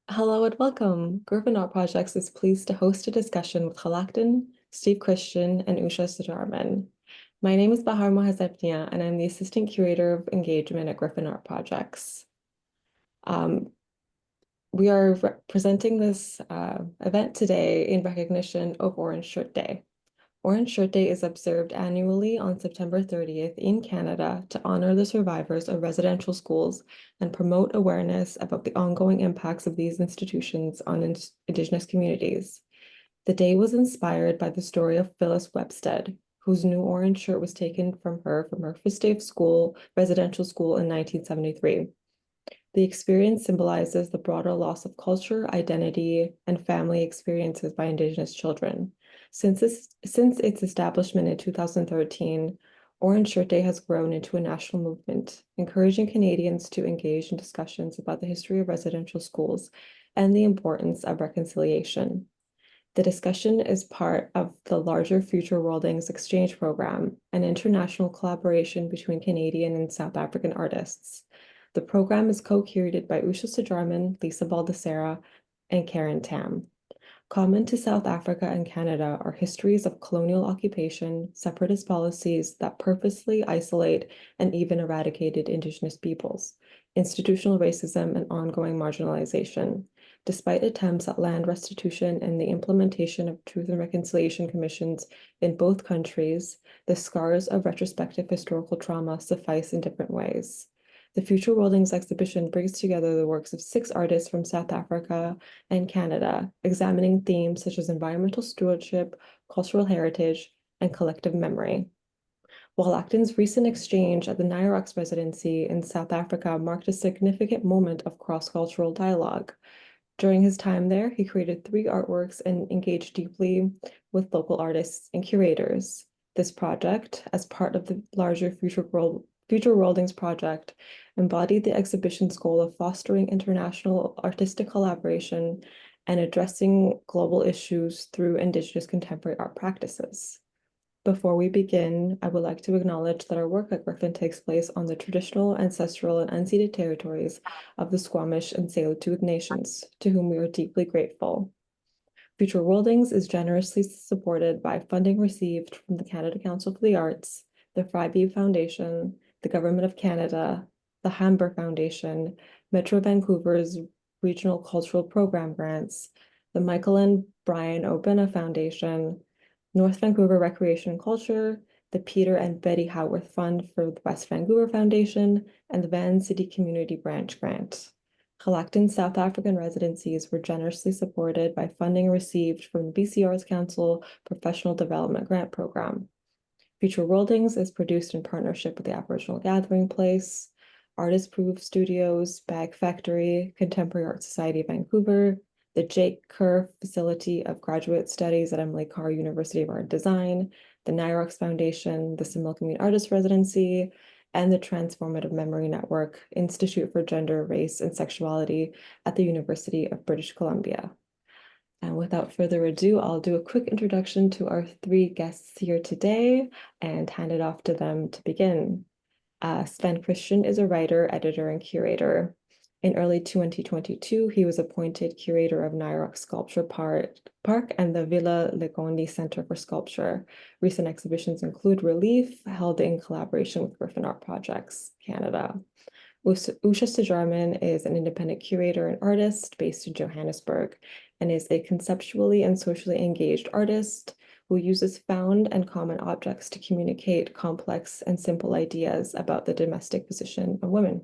Hello and welcome. Griffin Art Projects is pleased to host a discussion with Xwalacktun, Steve Christian, and Usha Seejarim. My name is Bahar Mohazepnia, and I'm the Assistant Curator of Engagement at Griffin Art Projects. We are presenting this event today in recognition of Orange Shirt Day. Orange Shirt Day is observed annually on September 30th in Canada to honor the survivors of residential schools and promote awareness about the ongoing impacts of these institutions on Indigenous communities. The day was inspired by the story of Phyllis Webstad, whose new orange shirt was taken from her first day of school, residential school in 1973. The experience symbolizes the broader loss of culture, identity, and family experiences by Indigenous children. Since its establishment in 2013, Orange Shirt Day has grown into a national movement, encouraging Canadians to engage in discussions about the history of residential schools and the importance of reconciliation. The discussion is part of the larger Future Worldings exchange program, an international collaboration between Canadian and South African artists. The program is co-curated by Usha Seejarim, Lisa Baldissera, and Karen Tam. Common to South Africa and Canada are histories of colonial occupation, separatist policies that purposely isolate and even eradicated Indigenous peoples, institutional racism, and ongoing marginalization. Despite attempts at land restitution and the implementation of truth and reconciliation commissions in both countries, the scars of retrospective historical trauma suffice in different ways. The Future Worldings exhibition brings together the works of 6 artists from South Africa and Canada, examining themes such as environmental stewardship, cultural heritage, and collective memory. Xwalacktун's recent exchange at the NIROX residency in South Africa marked a significant moment of cross-cultural dialogue. During his time there, he created 3 artworks and engaged deeply with local artists and curators. This project, as part of the larger Future Worldings project, embodied the exhibition's goal of fostering international artistic collaboration and addressing global issues through Indigenous contemporary art practices. Before we begin, I would like to acknowledge that our work at Griffin takes place on the traditional, ancestral, and unceded territories of the Squamish and Tsleil-Waututh nations, to whom we are deeply grateful. Future Worldings is generously supported by funding received from the Canada Council for the Arts, the Freybe Foundation, the Government of Canada, the Hamber Foundation, Metro Vancouver's Regional Cultural Program grants, the Michael and Brian Obina Foundation, North Vancouver Recreation and Culture, the Peter and Betty Howarth Fund for the West Vancouver Foundation, and the Van City Community Branch Grant. Xwalacktun South African residencies were generously supported by funding received from the BC Arts Council Professional Development Grant Program. Future Worldings is produced in partnership with the Aboriginal Gathering Place, Artist Proof Studios, Bag Factory, Contemporary Art Society of Vancouver, the Jake Kerr Facility of Graduate Studies at Emily Carr University of Art and Design, the NIROX Foundation, the Similkameen Artist Residency, and the Transformative Memory Network, Institute for Gender, Race, and Sexuality at the University of British Columbia. And without further ado, I'll do a quick introduction to our 3 guests here today and hand it off to them to begin. Sven Christian is a writer, editor, and curator. In early 2022, he was appointed curator of NIROX Sculpture Park and the Villa Legondi Center for Sculpture. Recent exhibitions include Relief, held in collaboration with Griffin Art Projects Canada. Usha Seejarim is an independent curator and artist based in Johannesburg and is a conceptually and socially engaged artist who uses found and common objects to communicate complex and simple ideas about the domestic position of women.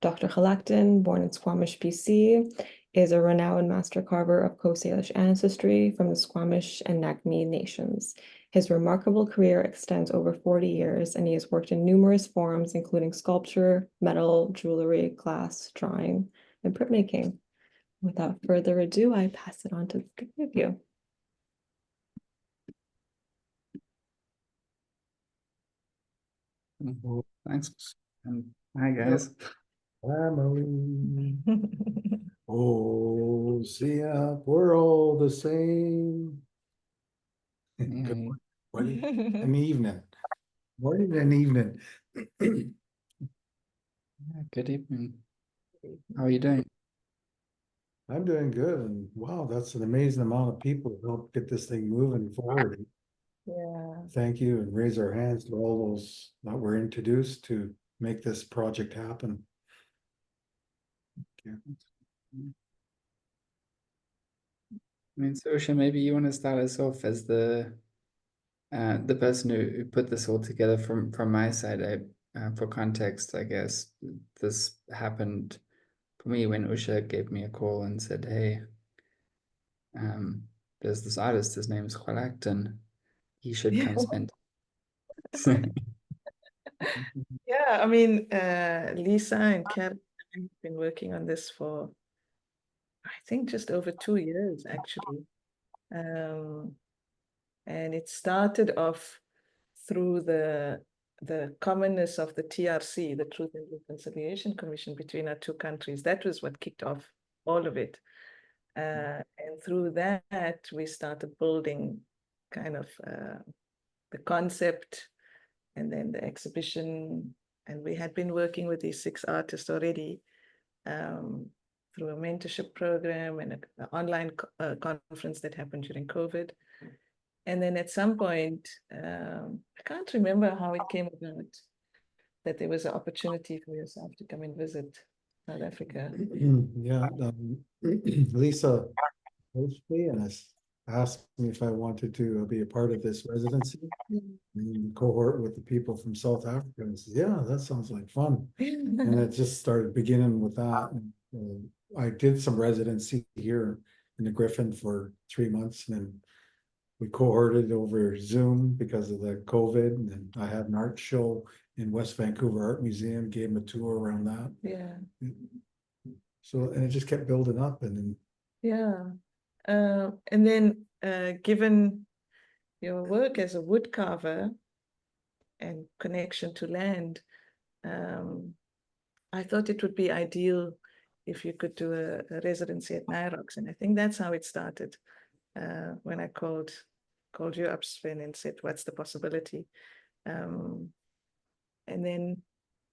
Dr. Xwalacktun, born in Squamish, BC, is a renowned master carver of Coast Salish ancestry from the Squamish and Nagmi nations. His remarkable career extends over 40 years, and he has worked in numerous forms, including sculpture, metal, jewelry, glass, drawing, and printmaking. Without further ado, I pass it on to the 3 of you. Well, thanks. And hi, guys. Family. Oh, see ya, we're all the same. Good morning. An evening. Morning and evening. Yeah, good evening. How are you doing? I'm doing good, and wow, that's an amazing amount of people who helped get this thing moving forward. Yeah. Thank you, and raise our hands to all those that were introduced to make this project happen. I mean, so Usha, maybe you want to start us off as the person who put this all together from my side. For context, I guess this happened for me when Usha gave me a call and said, "Hey, there's this artist. His name is Xwalacktun. He should come spend." Yeah, I mean, Lisa and Karen have been working on this for, I think, just over 2 years, actually. And it started off through the commonness of the TRC, the Truth and Reconciliation Commission between our two countries. That was what kicked off all of it. And through that, we started building kind of the concept and then the exhibition. And we had been working with these 6 artists already through a mentorship program and an online conference that happened during COVID. And then at some point, I can't remember how it came about, that there was an opportunity for yourself to come and visit South Africa. Yeah, Lisa approached me and asked me if I wanted to be a part of this residency in cohort with the people from South Africa. And I said, yeah, that sounds like fun. And it just started beginning with that. And, I did some residency here in the Griffin for 3 months, and then we cohorted over Zoom because of the COVID. And then I had an art show in West Vancouver Art Museum, gave them a tour around that. Yeah. So, and it just kept building up, and then Yeah. And then given your work as a wood carver and connection to land, I thought it would be ideal if you could do a residency at Nyrox. And I think that's how it started. When I called you up, Sven, and said, what's the possibility? And then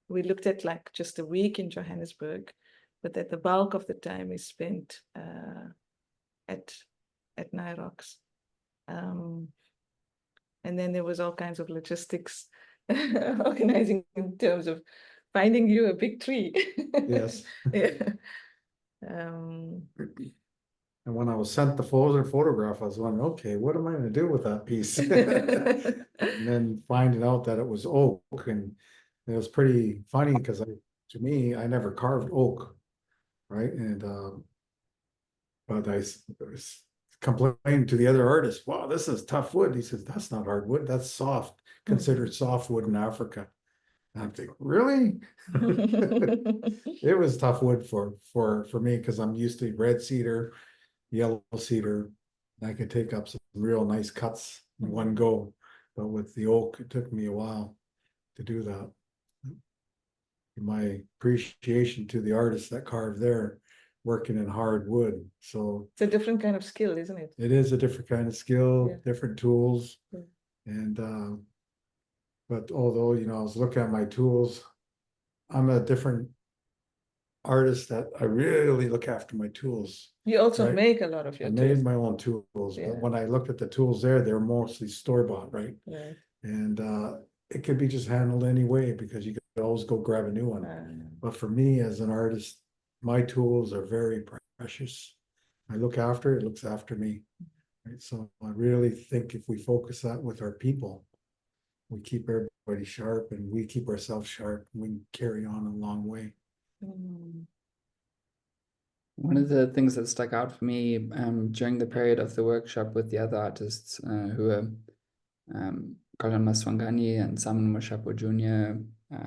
we looked at like just a week in Johannesburg, but that the bulk of the time is spent at Nyrox. And then there was all kinds of logistics organizing in terms of finding you a big tree. yes. Yeah. And when I was sent the photograph, I was wondering, okay, what am I gonna do with that piece? And then finding out that it was oak, and it was pretty funny because to me, I never carved oak, right? And but I was complaining to the other artist, wow, this is tough wood. He says, that's not hardwood, that's soft, considered softwood in Africa. And I'm thinking, really? It was tough wood for me because I'm used to red cedar, yellow cedar. I could take up some real nice cuts in one go. But with the oak, it took me a while to do that. My appreciation to the artists that carved there, working in hardwood. So it's a different kind of skill, isn't it? it is a different kind of skill, Yeah. different tools. Yeah. And but although, I was looking at my tools, I'm a different artist that I really look after my tools. You also right? make a lot of your I made tools. my own tools, Yeah. but when I looked at the tools there, they were mostly store-bought, right? Right. And it could be just handled any way because you could always go grab a new one. But for me as an artist, my tools are very precious. I look after it, looks after me. Right? So I really think if we focus that with our people, we keep everybody sharp and we keep ourselves sharp, we can carry on a long way. One of the things that stuck out for me during the period of the workshop with the other artists who were Colin Maswangani and Simon Moshapo Jr.,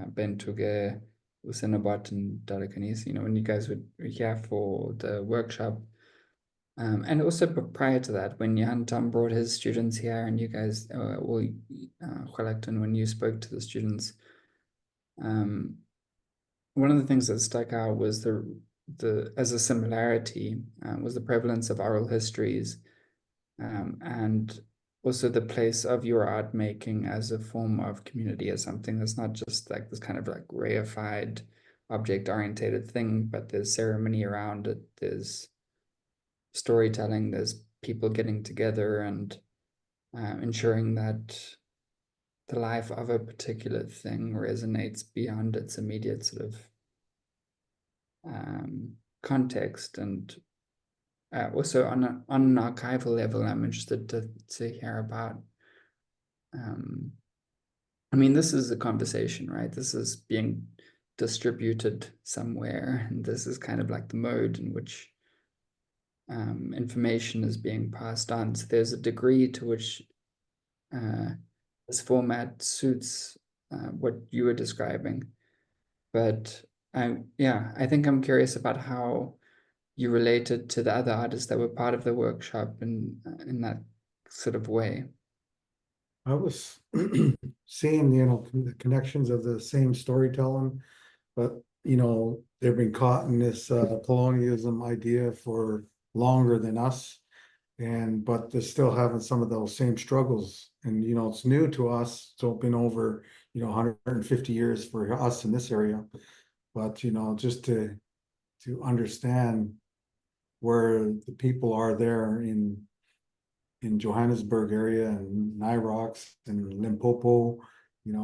Ben Tuge, Usenabot, and Dalakanis, when you guys were here for the workshop. And also prior to that, when Karen Tam brought his students here and you guys, Xwalacktun, when you spoke to the students, one of the things that stuck out was as a similarity was the prevalence of oral histories and also the place of your art making as a form of community, as something that's not just like this kind of like reified object orientated thing, but there's ceremony around it, there's storytelling. There's people getting together and ensuring that the life of a particular thing resonates beyond its immediate sort of context. And also on an archival level, I'm interested to hear about. I mean, this is a conversation, right? This is being distributed somewhere, and this is kind of like the mode in which information is being passed on. So there's a degree to which this format suits what you were describing. But I think I'm curious about how you related to the other artists that were part of the workshop in that sort of way. I was seeing, the connections of the same storytelling, but, they've been caught in this colonialism idea for longer than us. But they're still having some of those same struggles. And, it's new to us. It's been over, 150 years for us in this area. But, just to understand where the people are there in Johannesburg area and Nirox and Limpopo, it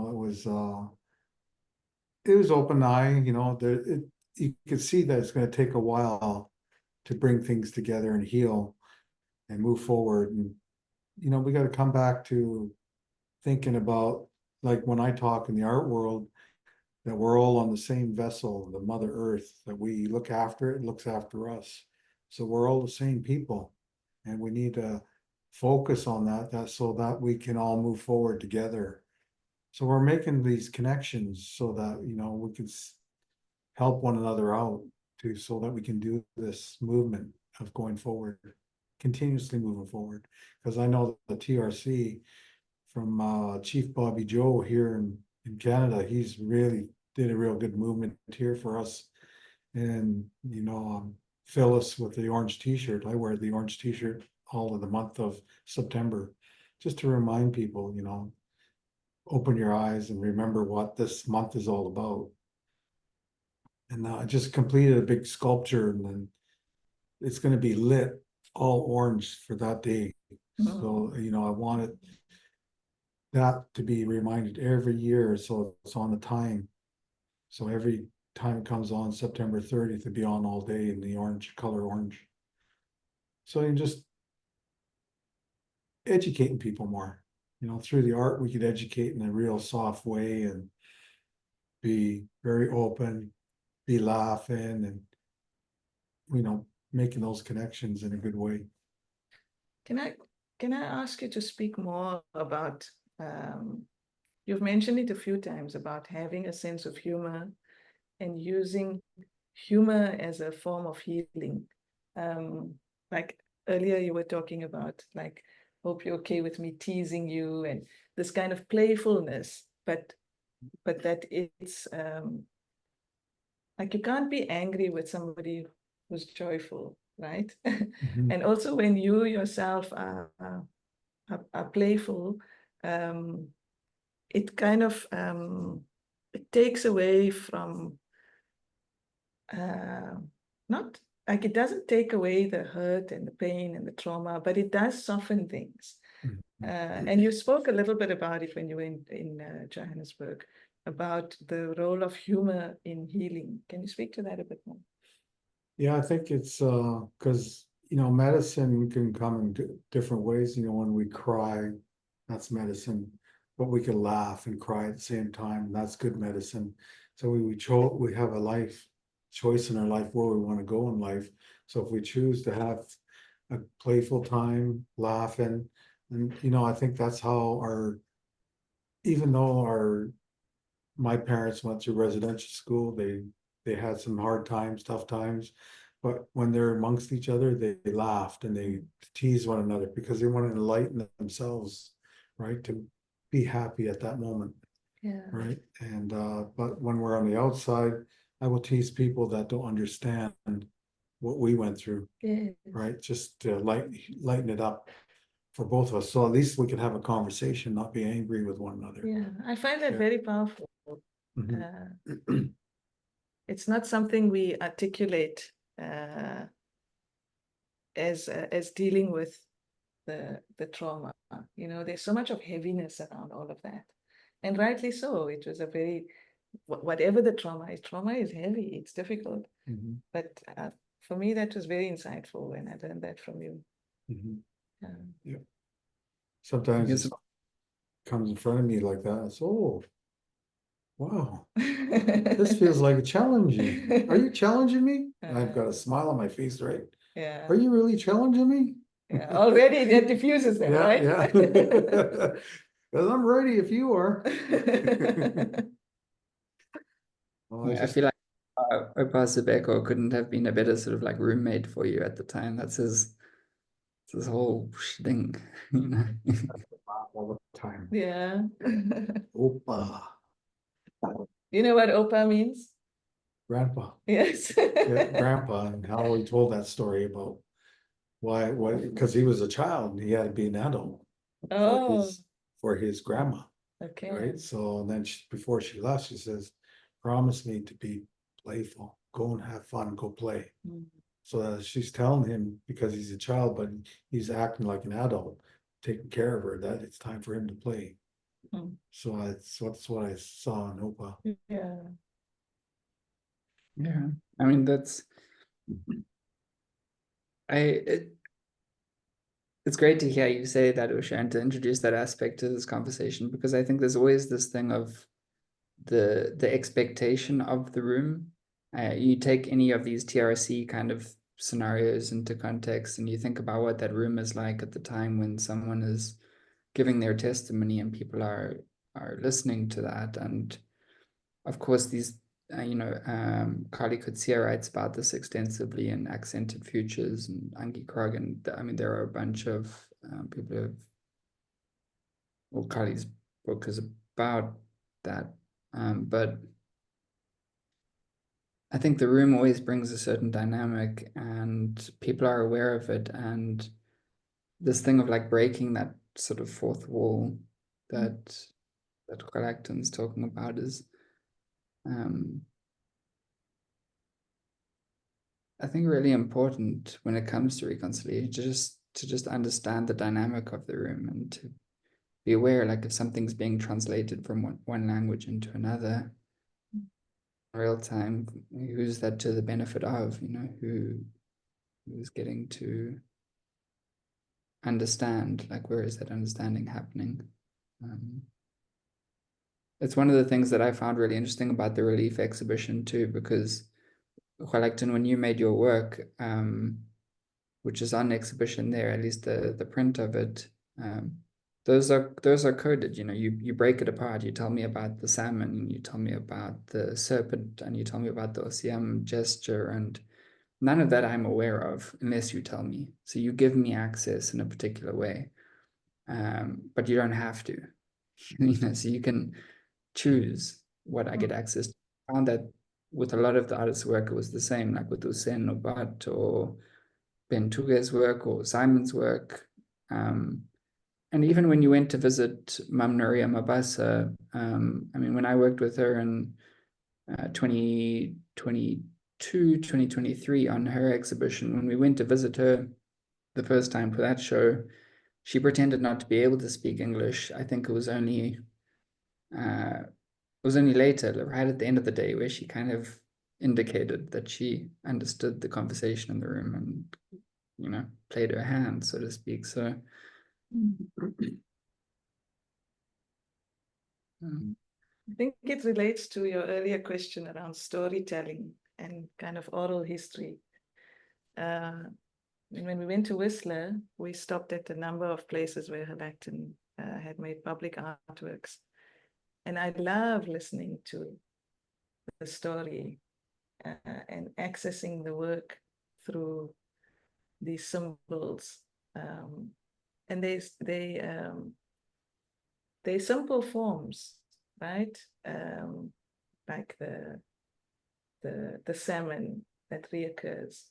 was open eye, you could see that it's going to take a while to bring things together and heal and move forward. And, we got to come back to thinking about, like when I talk in the art world, that we're all on the same vessel, the Mother Earth, that we look after it, looks after us. So we're all the same people, and we need to focus on that so that we can all move forward together. So we're making these connections so that, we can help one another out so that we can do this movement of going forward, continuously moving forward. Because I know the TRC from Chief Bobby Joe here in Canada, he's really did a real good movement here for us. And, Phyllis with the orange t-shirt, I wear the orange t-shirt all of the month of September, just to remind people, open your eyes and remember what this month is all about. And I just completed a big sculpture, and then it's going to be lit all orange for that day. So, I wanted that to be reminded every year, so it's on the time. So every time it comes on September 30th, it'll be on all day in the orange, color orange. So you just educating people more, through the art, we could educate in a real soft way and be very open, be laughing, and, making those connections in a good way. Can I ask you to speak more about, you've mentioned it a few times about having a sense of humor and using humor as a form of healing. Like earlier you were talking about, like, hope you're okay with me teasing you, and this kind of playfulness, but that it's like you can't be angry with somebody who's joyful, right? Mhm. And also when you yourself are playful, it kind of it takes away from not like, it doesn't take away the hurt and the pain and the trauma, but it does soften things. And you spoke a little bit about it when you were in Johannesburg, about the role of humor in healing. Can you speak to that a bit more? Yeah, I think it's because, medicine can come in different ways. When we cry, that's medicine, but we can laugh and cry at the same time. That's good medicine. So we have a choice in our life where we want to go in life. So if we choose to have a playful time, laughing, and, I think that's how even though my parents went through residential school, they had some hard times, tough times, but when they're amongst each other, they laughed and they teased one another because they wanted to enlighten themselves, right? To be happy at that moment. Yeah. Right. And but when we're on the outside, I will tease people that don't understand what we went through. Yes. Right. Just to lighten it up for both of us. So at least we can have a conversation, not be angry with one another. Yeah, I find that Yeah. very powerful. It's not something we articulate as dealing with the trauma. You know, there's so much of heaviness around all of that, and rightly so. It was a very, whatever the trauma is heavy, it's difficult. Mhm. But for me, that was very insightful when I learned that from you. Mhm. Yeah. Sometimes Yes. it comes in front of me like that. It's, oh, wow, this feels like challenging. Are you challenging me? And I've got a smile on my face, right? Yeah. Are you really challenging me? Yeah. Already that diffuses them, right? Yeah. Because I'm ready if you are. Well, I feel like Opa Sebeko couldn't have been a better sort of like roommate for you at the time. That's his whole thing, you know. all the time. Yeah. Opa, You know what Opa means? grandpa. Yes. Yeah, grandpa, and how he told that story about why, because he was a child and he had to be an adult Oh, for his grandma, okay. right? So then before she left, she says, promise me to be playful, go and have fun, go play. Mm. So she's telling him, because he's a child, but he's acting like an adult, taking care of her, that it's time for him to play. Mm. So that's what I saw in Opa. Yeah. Yeah, I mean it's great to hear you say that, Usha, and to introduce that aspect to this conversation, because I think there's always this thing of the expectation of the room. You take any of these TRC kind of scenarios into context, and you think about what that room is like at the time when someone is giving their testimony and people are listening to that. And of course, these Kali Kutsia writes about this extensively in Accented Futures and Angie Krog, and I mean there are a bunch of people who have, well, Kali's book is about that, but I think the room always brings a certain dynamic and people are aware of it, and this thing of like breaking that sort of fourth wall that Xwalacktun talking about is I think really important when it comes to reconciliation, to just understand the dynamic of the room and to be aware, like if something's being translated from one language into another in real time, who's that to the benefit of, you know, who's getting to understand, like where is that understanding happening? It's one of the things that I found really interesting about the relief exhibition too, because Xwalacktun, when you made your work, which is on exhibition there, at least the print of it, those are coded. You know, you break it apart. You tell me about the salmon, and you tell me about the serpent, and you tell me about the Osiam gesture, and none of that I'm aware of unless you tell me. So you give me access in a particular way, but you don't have to. You know, so you can choose what I get access to. I found that with a lot of the artists' work, it was the same, like with Usen or Bat or Ben Tuge's work or Simon's work. And even when you went to visit Mam Nuria Mabasa, I mean, when I worked with her in 2022, 2023 on her exhibition, when we went to visit her the first time for that show, she pretended not to be able to speak English. I think it was only later, right at the end of the day, where she kind of indicated that she understood the conversation in the room and, you know, played her hand, so to speak. So I think it relates to your earlier question around storytelling and kind of oral history. When we went to Whistler, we stopped at a number of places where Xwalacktun had made public artworks. And I love listening to the story and accessing the work through these symbols. And they simple forms, right? Like the salmon that reoccurs,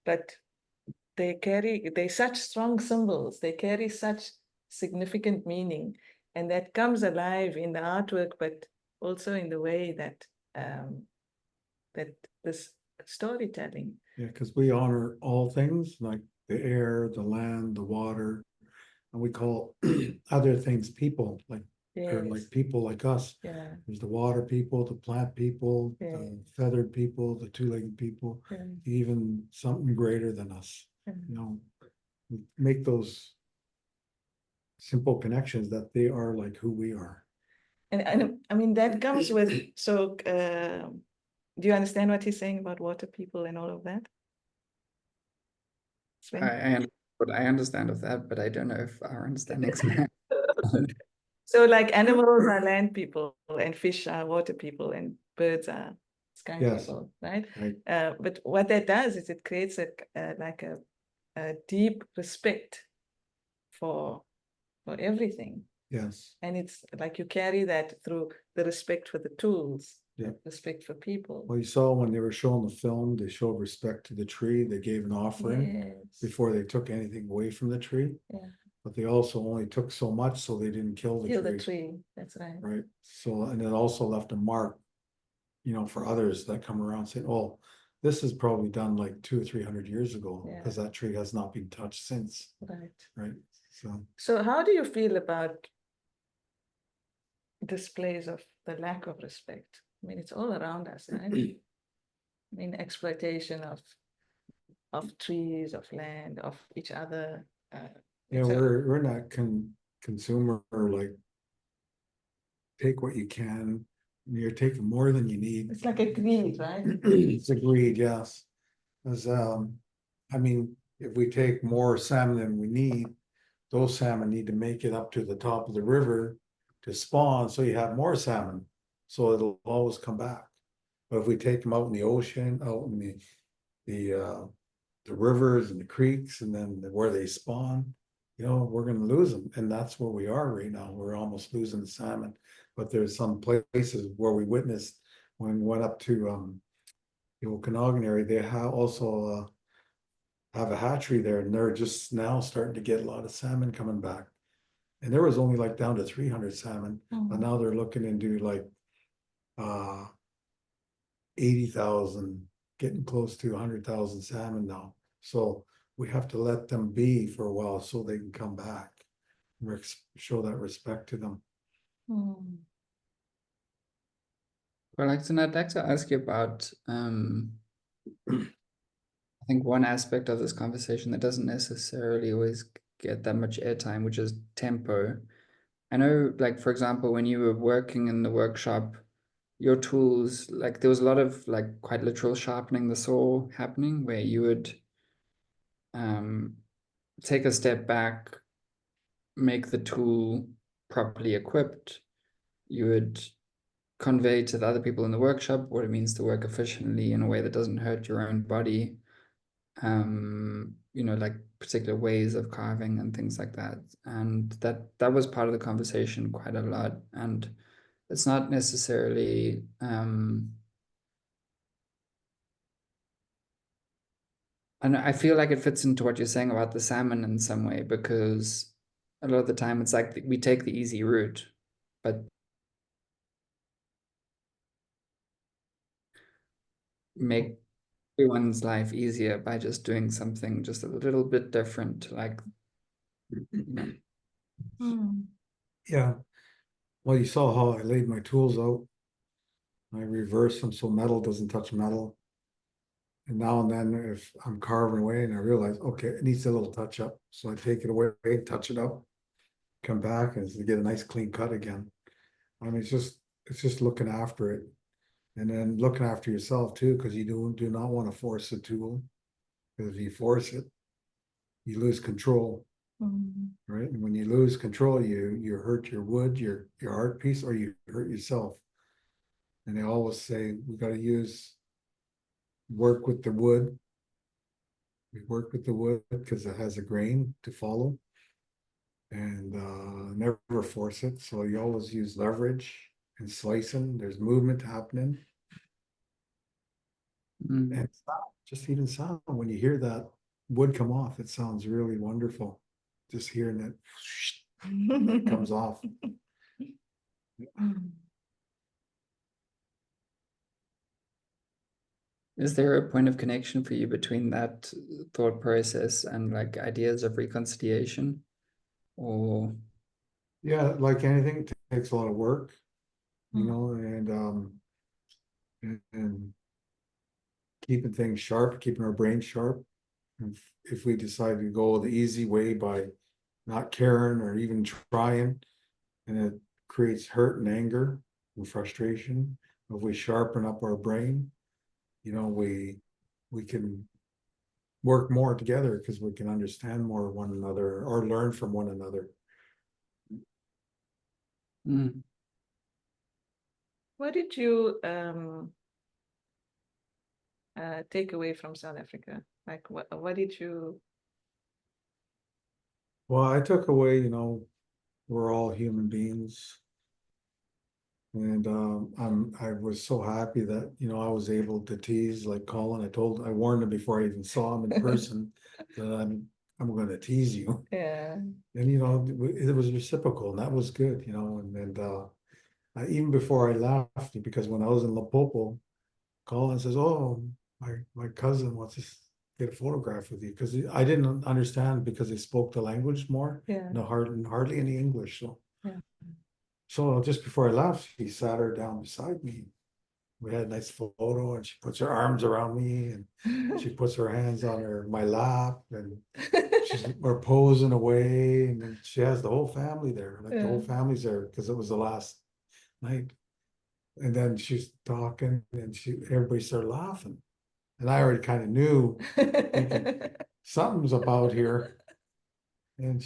but they're such strong symbols. They carry such significant meaning, and that comes alive in the artwork, but also in the way that that this storytelling. Yeah, because we honor all things, like the air, the land, the water, and we call other things people, like or like Yes. people like us. Yeah. There's the water people, the plant people, Yeah. the feathered people, the two-legged people, Yeah. even something greater than us. Yeah. You know, make those simple connections that they are like who we are. And I mean, that comes with, so do you understand what he's saying about water people and all of that? Sven? I understand of that, but I don't know if our understandings match. So like animals are land people and fish are water people and birds are sky Yes. people, right? Right. But what that does is it creates like a deep respect for everything. Yes. And it's like you carry that through the respect for the tools, Yeah. respect for people. Well, you saw when they were showing the film, they showed respect to the tree. They gave an offering Yes. before they took anything away from the tree. Yeah. But they also only took so much so they didn't kill the Kill tree. the tree. That's right. Right. So, and it also left a mark, you know, for others that come around saying, oh, this is probably done like 200 or 300 years ago, Yeah. because that tree has not been touched since. Right. Right. So how do you feel about displays of the lack of respect? I mean, it's all around us, right? I mean, exploitation of trees, of land, of each other. Yeah, we're not consumer, like take what you can. You're taking more than you need. It's like a greed, right? It's a greed, yes. As I mean, if we take more salmon than we need, those salmon need to make it up to the top of the river to spawn, so you have more salmon. So it'll always come back. But if we take them out in the ocean, out in the rivers and the creeks, and then where they spawn, you know, we're gonna lose them. And that's where we are right now. We're almost losing the salmon. But there's some places where we witnessed when we went up to the Okanagan area, they also have a hatchery there, and they're just now starting to get a lot of salmon coming back. And there was only like down to 300 salmon, but now they're looking into like 80,000, getting close to 100,000 salmon now. So we have to let them be for a while so they can come back. Show that respect to them. Well, I'd like to ask you about, I think one aspect of this conversation that doesn't necessarily always get that much airtime, which is tempo. I know, like, for example, when you were working in the workshop, your tools, like there was a lot of like quite literal sharpening the saw happening, where you would take a step back, make the tool properly equipped. You would convey to the other people in the workshop what it means to work efficiently in a way that doesn't hurt your own body. You know, like particular ways of carving and things like that. And that was part of the conversation quite a lot. And it's not necessarily and I feel like it fits into what you're saying about the salmon in some way, because a lot of the time it's like we take the easy route, but make everyone's life easier by just doing something just a little bit different, like, you know. Yeah. Well, you saw how I laid my tools out. I reverse them so metal doesn't touch metal. And now and then, if I'm carving away and I realize, okay, it needs a little touch up, so I take it away, touch it up, come back, and get a nice clean cut again. I mean, it's just looking after it, and then looking after yourself too, because you do not want to force the tool, because if you force it, you lose control, right? And when you lose control, you hurt your wood, your art piece, or you hurt yourself. And they always say we got to work with the wood. We work with the wood because it has a grain to follow, and never force it. So you always use leverage and slicing. There's movement happening. And just even sound, when you hear that wood come off, it sounds really wonderful. Just hearing it, it comes off. Is there a point of connection for you between that thought process and like ideas of reconciliation? Or Yeah, like anything, it takes a lot of work, you Mm. know, and keeping things sharp, keeping our brain sharp. If we decide to go the easy way by not caring or even trying, and it creates hurt and anger and frustration. If we sharpen up our brain, you know, we can work more together because we can understand more one another or learn from one another. Mm. What did you take away from South Africa? Like, what did you? Well, I took away, you know, we're all human beings. And I was so happy that, you know, I was able to tease like Colin. I warned him before I even saw him in person that I'm going to tease you. Yeah. And you know, it was reciprocal, and that was good, you know. And even before I left, because when I was in Limpopo, Colin says, "Oh, my cousin wants to get a photograph with you," because I didn't understand because they spoke the language more, Yeah. no hardly any English. So Yeah. so just before I left, he sat her down beside me. We had a nice photo, and she puts her arms around me, and she puts her hands on my lap, and we're posing away, and then she has the whole family there, like the whole Yeah. family's there because it was the last night. And then she's talking, and everybody started laughing, and I already kind of knew something's about here. And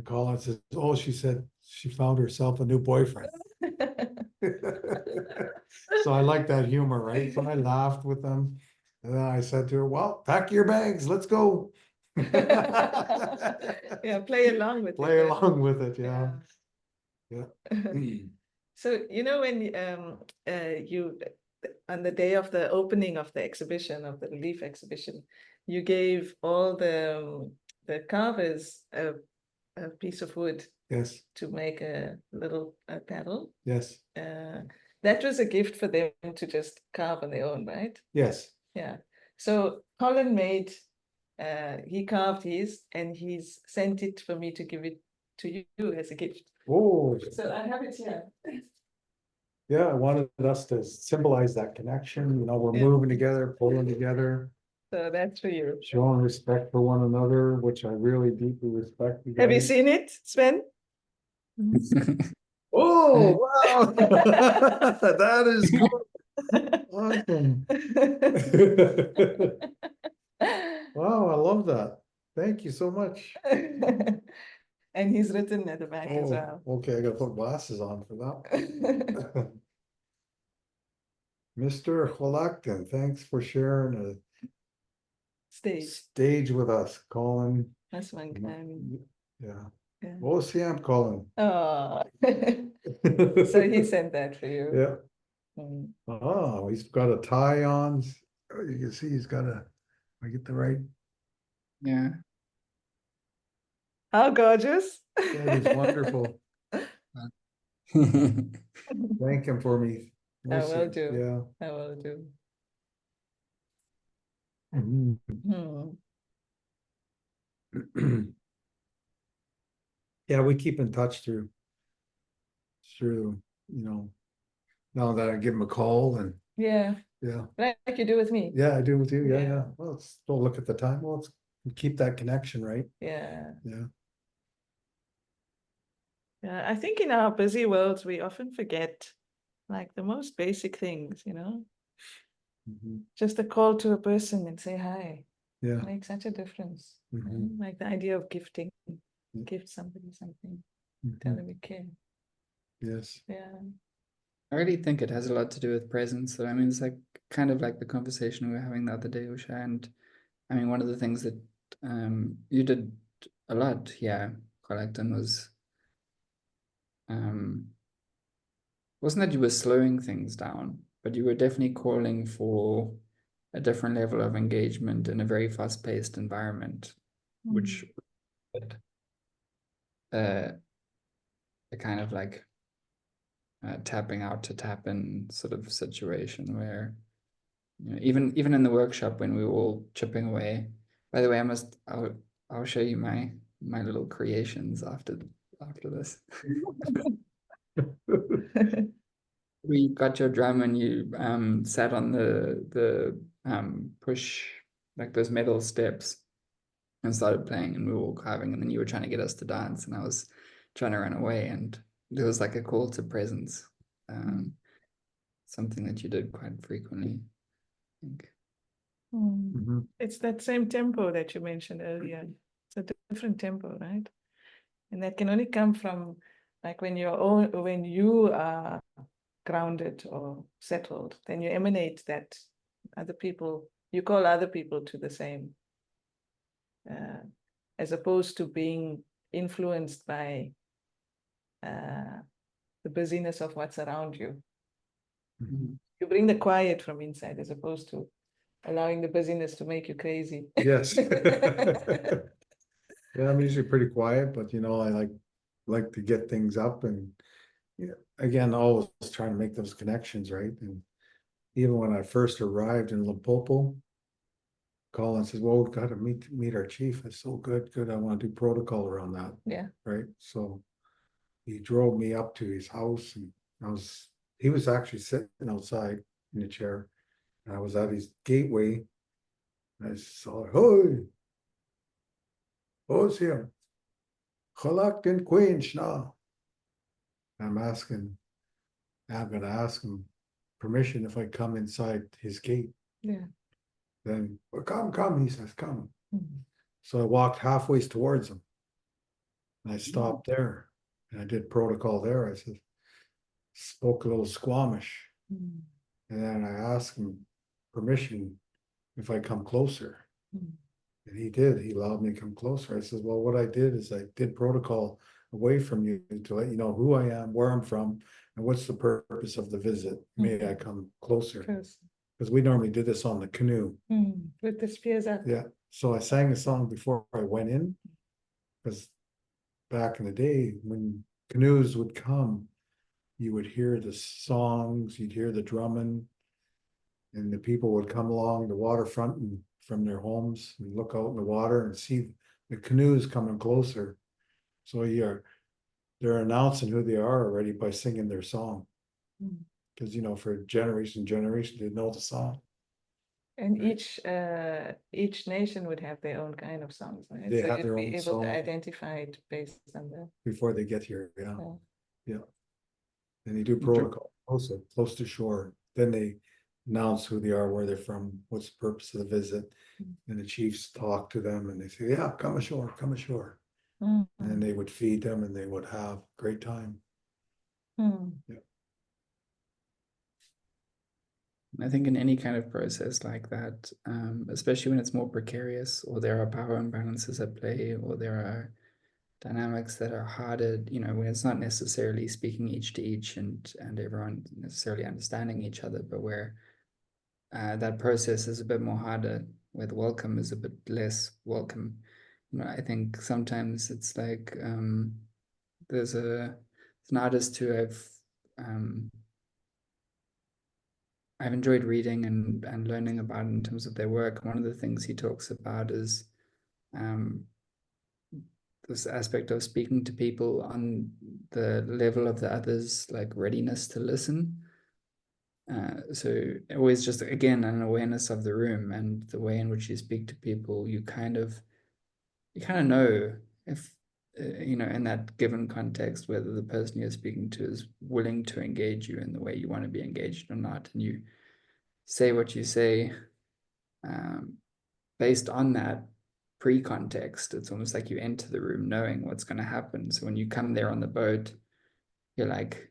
Colin says, "Oh," she said, "she found herself a new boyfriend." So I like that humor, right? So I laughed with them. And then I said to her, "Well, pack your bags, let's go." Yeah, play along with Play it. along with it, yeah. Yeah. So, you know, when you, on the day of the opening of the exhibition, of the relief exhibition, you gave all the carvers a piece of wood Yes, to make a little paddle. yes, That was a gift for them to just carve on their own, right? yes. Yeah. So Colin he carved his, and he's sent it for me to give it to you as a gift. Oh, So I have it here. yeah, I wanted us to symbolize that connection, you know, we're Yeah. moving together, pulling together, So that's for you. showing respect for one another, which I really deeply respect you Have you guys. seen it, Sven? Oh, wow. That is cool. Awesome. Wow, I love that. Thank you so much. And he's written at the back as Oh, well. okay, I gotta put glasses on for that. Mr. Xwalacktun, thanks for sharing a Stage. stage with us, Colin. That's one kind. Yeah. Yeah. Oh, Siam, Colin. Oh. So he sent that for you. Yeah. Mm. Oh, he's got a tie on. Oh, you can see he's got I get the right. Yeah. How gorgeous. That is wonderful. Thank him for me. I will do. Yeah. I will do. Mhm. Hmm. Yeah, we keep in touch through, you know, now that I give him a call and Yeah, yeah, like you do with me. yeah, I do with you. Yeah, Yeah. yeah. Well, let's don't look at the time. Well, let's keep that connection, right? Yeah. Yeah. Yeah. I think in our busy worlds, we often forget like the most basic things, Mhm. just a call to a person and say hi Yeah. makes such a difference. Mhm. Like the idea of gifting, Yeah. gift somebody something, tell Mhm. them you care. Yes. Yeah. I really think it has a lot to do with presence. So I mean, it's like kind of like the conversation we were having the other day, Usha. And I mean, one of the things that you did a lot here, Xwalacktun, was wasn't that you were slowing things down, but you were definitely calling for a different level of engagement in a very fast-paced environment, which a kind of like tapping out to tap in sort of situation where You know, even in the workshop when we were all chipping away. By the way, I'll show you my little creations after this. We got your drum and you sat on the push, like those metal steps, and started playing, and we were all carving, and then you were trying to get us to dance, and I was trying to run away, and there was like a call to presence, something that you did quite frequently, I think. Mhm. It's that same tempo that you mentioned earlier. It's a different tempo, right? And that can only come from like when you are grounded or settled, then you emanate that you call other people to the same, as opposed to being influenced by the busyness of what's around you. Mhm. You bring the quiet from inside as opposed to allowing the busyness to make you crazy. Yes. Yeah, I'm usually pretty quiet, but I like to get things up and again, always trying to make those connections, right? And even when I first arrived in Limpopo, Colin says, "Well, we've got to meet our chief." I said, "Oh, good. I want to do protocol around that." Yeah. Right. So he drove me up to his house, and he was actually sitting outside in a chair, and I was at his gateway, and I saw, "Hey, who's here? Xwalacktun Queen's now." I'm gonna ask him permission if I come inside his gate. Yeah. Then, well, come, he says, "Come." Mhm. So I walked halfway towards him. And I stopped there and I did protocol there. I said, spoke a little Squamish. Mhm. And then I asked him permission if I come closer. Mhm. And he did. He allowed me to come closer. I said, "Well, what I did is I did protocol away from you to let you know who I am, where I'm from, and what's the purpose of the visit. May I come closer?" Close. Because we normally did this on the canoe. With the spears up. Yeah. So I sang a song before I went in, because back in the day when canoes would come, you would hear the songs, you'd hear the drumming, and the people would come along the waterfront and from their homes and look out in the water and see the canoes coming closer. So they're announcing who they are already by singing their song. Because for generation they know the song. And each nation would have their own kind of songs, right? They So have you'd their be own able to song identify it based on the. before they get here. Yeah. Oh. Yeah. And they do protocol also close to shore. Then they announce who they are, where they're from, what's the purpose of the visit. And the chiefs talk to them and they say, "Yeah, come ashore, come ashore." Mhm. And they would feed them and they would have a great time. Yeah. I think in any kind of process like that, especially when it's more precarious, or there are power imbalances at play, or there are dynamics that are harder, when it's not necessarily speaking each to each and everyone necessarily understanding each other, but where that process is a bit more harder, where the welcome is a bit less welcome. I think sometimes it's like there's an artist who I've enjoyed reading and learning about in terms of their work. One of the things he talks about is this aspect of speaking to people on the level of the other's like readiness to listen. So always just, again, an awareness of the room and the way in which you speak to people. You kind of know if, in that given context, whether the person you're speaking to is willing to engage you in the way you want to be engaged or not. And you say what you say based on that pre-context. It's almost like you enter the room knowing what's going to happen. So when you come there on the boat, you're like,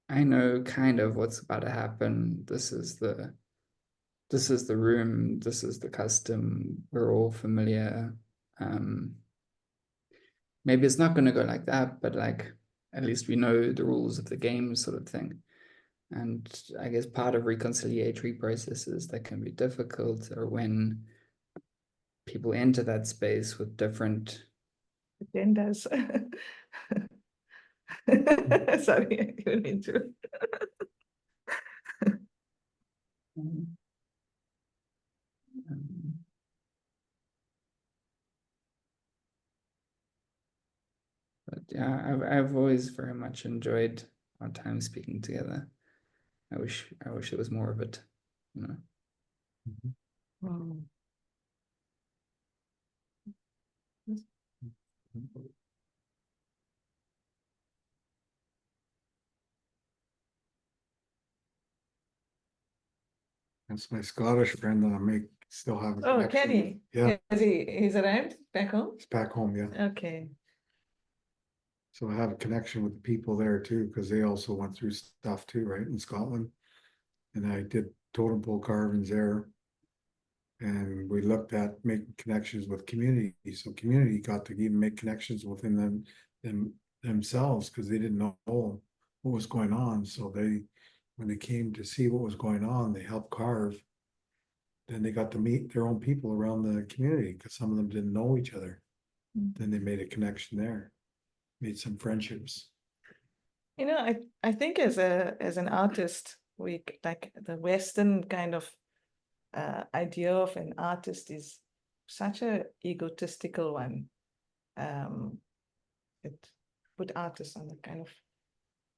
I know kind of what's about to happen. This is the room. This is the custom. We're all familiar. Maybe it's not going to go like that, but like at least we know the rules of the game, sort of thing. And I guess part of reconciliatory processes that can be difficult are when people enter that space with different Agendas. Sorry, I didn't mean to. Um, um, but yeah, I've always very much enjoyed our time speaking together. I wish there was more of it, you know. Mm. That's my Scottish friend that still have a Oh, connection with. Kenny. Yeah, He's arrived back home? it's back home, yeah. Okay. So I have a connection with the people there too, because they also went through stuff too, right, in Scotland. And I did totem pole carvings there. And we looked at making connections with community. So community got to even make connections within themselves because they didn't know what was going on. So when they came to see what was going on, they helped carve. Then they got to meet their own people around the community because some of them didn't know each other. Then they made a connection there, made some friendships. You know, I think as an artist, we like the Western kind of idea of an artist is such a egotistical one. It put artists on a kind of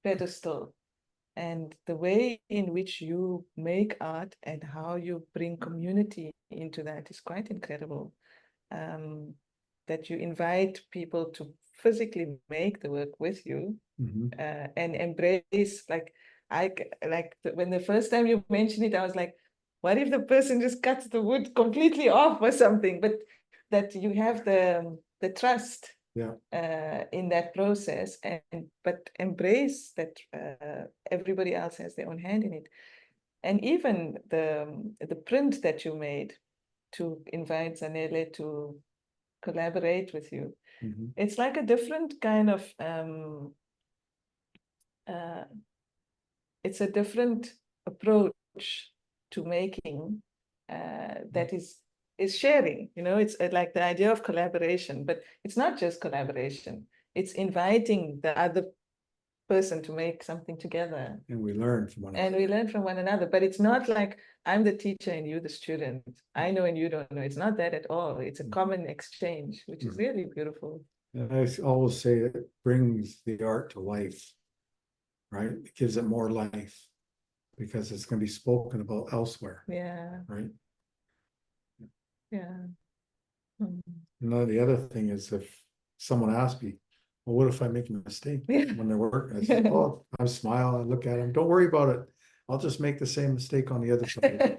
pedestal, and the way in which you make art and how you bring community into that is quite incredible. That you invite people to physically make the work with you, and embrace, like when the first time you mentioned it, I was like, what if the person just cuts the wood completely off or something? But that you have the trust Yeah. in that process, but embrace that everybody else has their own hand in it. And even the print that you made to invite Zanele to collaborate with you, it's like a different kind of it's a different approach to making that is sharing, you know. It's like the idea of collaboration, but it's not just collaboration, it's inviting the other person to make something together. And we learn from one another. And we learn from one another, but it's not like I'm the teacher and you the student. I know and you don't know. It's not that at all. It's a common exchange, which is really beautiful. And I always say it brings the art to life, right? It gives it more life because it's going to be spoken about elsewhere. Yeah. Right. Yeah. No, the other thing is if someone asks me, well, what if I make a mistake when they're working? I say, oh, I smile, I look at them. Don't worry about it. I'll just make the same mistake on the other side.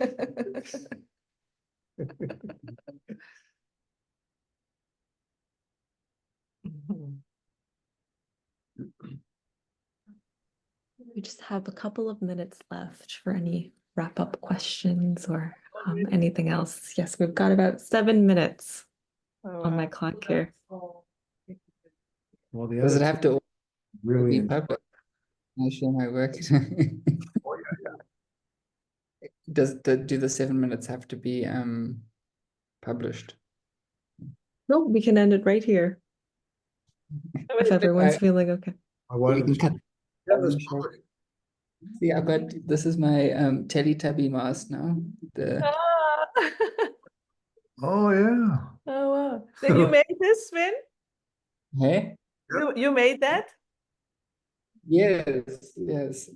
We just have a couple of minutes left for any wrap-up questions or anything else. Yes, we've got about 7 minutes on my clock here. Well, the Does other it have to really be public? I share my work. Oh, yeah. Do the 7 minutes have to be published? No, we can end it right here if everyone's feeling okay. You can cut. Yeah, that's public. See, I've got, this is my Teletubby mask now. Oh, yeah. Oh wow! So you made this, Sven? Hey? You made that? Yes, yes.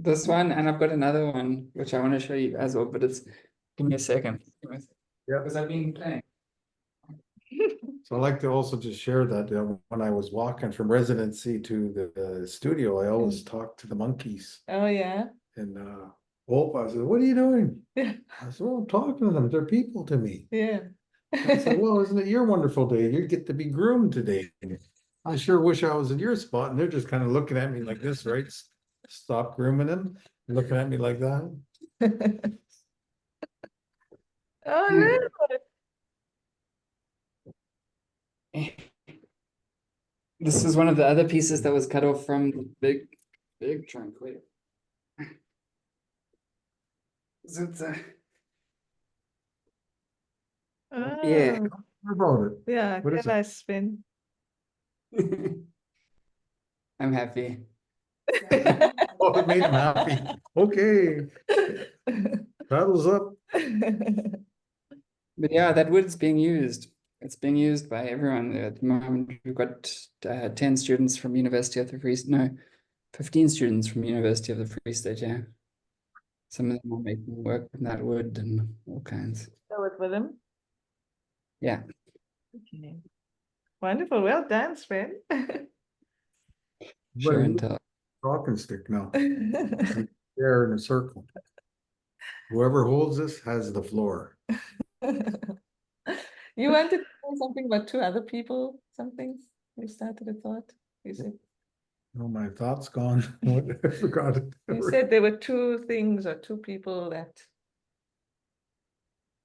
This one, and I've got another one which I want to show you as well, but it's, give me a second. Yeah. Because I've been playing. So I'd like to also just share that when I was walking from residency to the studio, I always talk to the monkeys. Oh yeah. And I said, what are you doing? Yeah. I said, well, I'm talking to them. They're people to me. Yeah. I said, well, isn't it your wonderful day? You get to be groomed today. I sure wish I was in your spot. And they're just kind of looking at me like this, right? Stop grooming them. Looking at me like that. Oh really? This is one of the other pieces that was cut off from the big trunk. Wait. So it's yeah. What about it? Yeah, What is it? nice spin. I'm happy. Oh, it made him happy. Okay. Paddles up. But yeah, that wood's being used. It's being used by everyone at the moment. We've got 10 students from University of the Free State, no, 15 students from University of the Free State, yeah. Some of them are making work from that wood and all kinds. Go with Willem. Yeah. Okay. Wonderful. Well done, Sven. Sure and But tell. talking stick now. They're in a circle. Whoever holds this has the floor. You wanted to say something about two other people, something? You started a thought. You said, Oh, my thought's gone. What I forgot it. you said there were two things or two people that.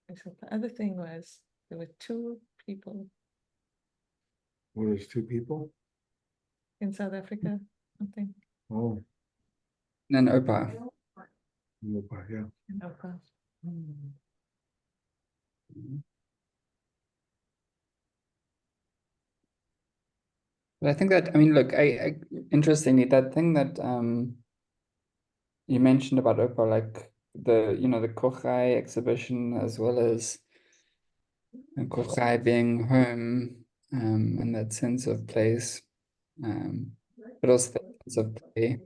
I said the other thing was there were two people Well, there's two people. in South Africa, something. Oh, And then Opa. yeah. in Opa. But I think that, I mean, look, interestingly, that thing that you mentioned about Opa, like the, the Kochai exhibition, as well as Kochai being home, and that sense of place, but also the sense of play.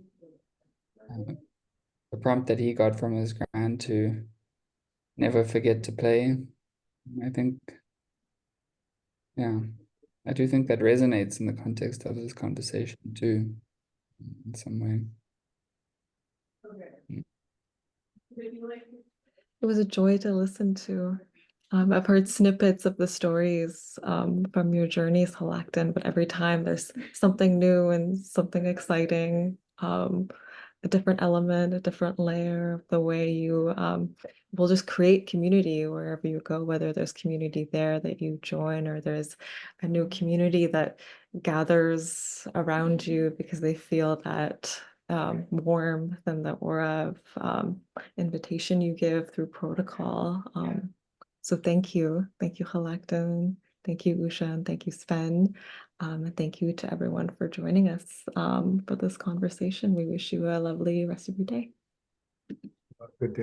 The prompt that he got from his grand to never forget to play. I think, yeah, I do think that resonates in the context of this conversation too, in some way. It was a joy to listen to. I've heard snippets of the stories from your journeys, Xwalacktun, but every time there's something new and something exciting, a different element, a different layer of the way you will just create community wherever you go, whether there's community there that you join or there's a new community that gathers around you because they feel that warmth and the aura of invitation you give through protocol. So thank you. Thank you, Xwalacktun. Thank you, Usha, and thank you, Sven. And thank you to everyone for joining us for this conversation. We wish you a lovely rest of your day. Good day.